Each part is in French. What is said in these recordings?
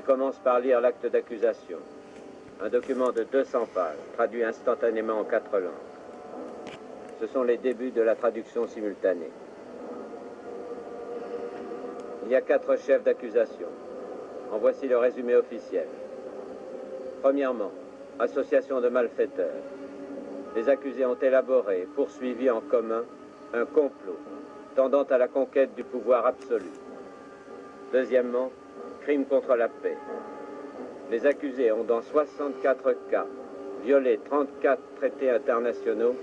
commence par lire l'acte d'accusation. Un document de 200 pages, traduit instantanément en 4 langues. Ce sont les débuts de la traduction simultanée. Il y a 4 chefs d'accusation. En voici le résumé officiel. Premièrement, association de malfaiteurs. Les accusés ont élaboré, poursuivi en commun, un complot tendant à la conquête du pouvoir absolu. Deuxièmement, crime contre la paix. Les accusés ont dans 64 cas violé 34 traités internationaux,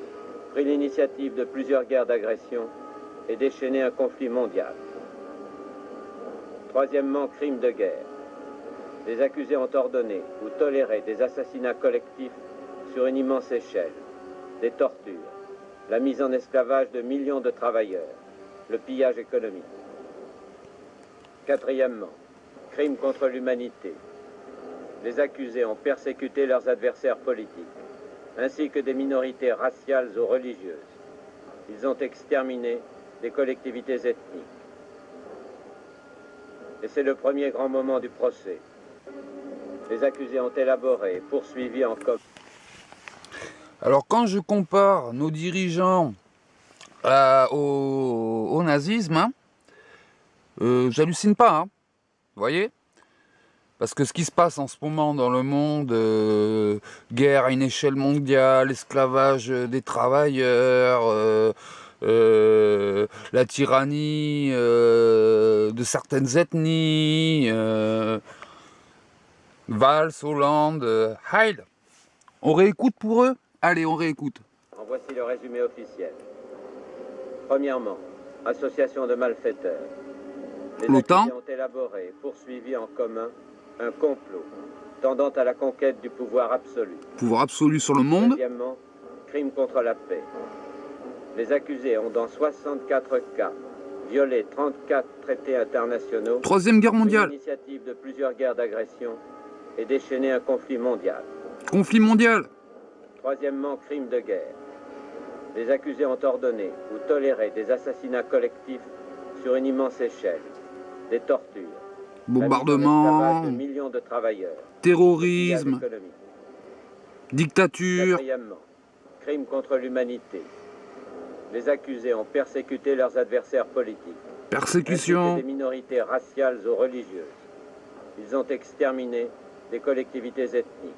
pris l'initiative de plusieurs guerres d'agression et déchaîné un conflit mondial. Troisièmement, crime de guerre. Les accusés ont ordonné ou toléré des assassinats collectifs sur une immense échelle, des tortures, la mise en esclavage de millions de travailleurs, le pillage économique. Quatrièmement, crime contre l'humanité. Les accusés ont persécuté leurs adversaires politiques, ainsi que des minorités raciales ou religieuses. Ils ont exterminé des collectivités ethniques. Et c'est le premier grand moment du procès. Les accusés ont élaboré, poursuivi en commun. Alors quand je compare nos dirigeants au nazisme, hein, j'hallucine pas, hein, vous voyez? Parce que ce qui se passe en ce moment dans le monde, guerre à une échelle mondiale, esclavage des travailleurs, la tyrannie de certaines ethnies, Valls, Hollande, Heil. On réécoute pour eux? Allez, on réécoute. En voici le résumé officiel. Premièrement, association de malfaiteurs. Les accusés ont élaboré, poursuivi en commun, un complot tendant à la conquête du pouvoir absolu. Pouvoir absolu sur le monde. Deuxièmement, crime contre la paix. Les accusés ont dans 64 cas violé 34 traités internationaux. Troisième guerre mondiale. L'initiative de plusieurs guerres d'agression et déchaîné un conflit mondial. Conflit mondial. Troisièmement, crime de guerre. Les accusés ont ordonné ou toléré des assassinats collectifs sur une immense échelle, des tortures, bombardement, de millions de travailleurs, terrorisme, dictature. Quatrièmement, crime contre l'humanité. Les accusés ont persécuté leurs adversaires politiques. Persécution. Ainsi que des minorités raciales ou religieuses. Ils ont exterminé des collectivités ethniques.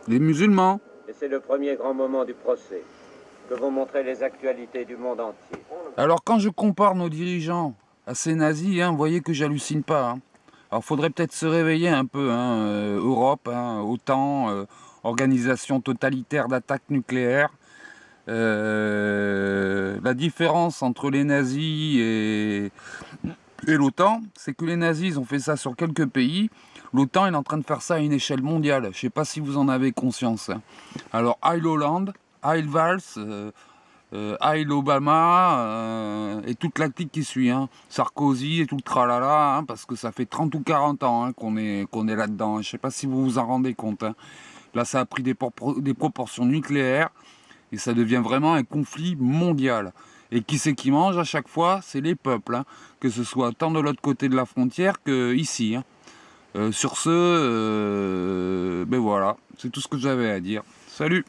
Les musulmans. Et c'est le premier grand moment du procès, que vont montrer les actualités du monde entier. Alors quand je compare nos dirigeants à ces nazis, hein, vous voyez que j'hallucine pas. Hein. Alors faudrait peut-être se réveiller un peu, hein, Europe, hein, OTAN, organisation totalitaire d'attaque nucléaire. La différence entre les nazis et l'OTAN, c'est que les nazis ont fait ça sur quelques pays. L'OTAN est en train de faire ça à une échelle mondiale. Je ne sais pas si vous en avez conscience. Hein. Alors Heil Hollande, Heil Valls, Heil Obama et toute la clique qui suit, hein. Sarkozy et tout le tralala, hein, parce que ça fait 30 ou 40 ans hein, qu'on est là-dedans. Hein. Je ne sais pas si vous vous en rendez compte. Hein. Là, ça a pris des proportions nucléaires et ça devient vraiment un conflit mondial. Et qui c'est qui mange à chaque fois? C'est les peuples, hein, que ce soit tant de l'autre côté de la frontière qu'ici. Hein. Sur ce, ben voilà, c'est tout ce que j'avais à dire. Salut!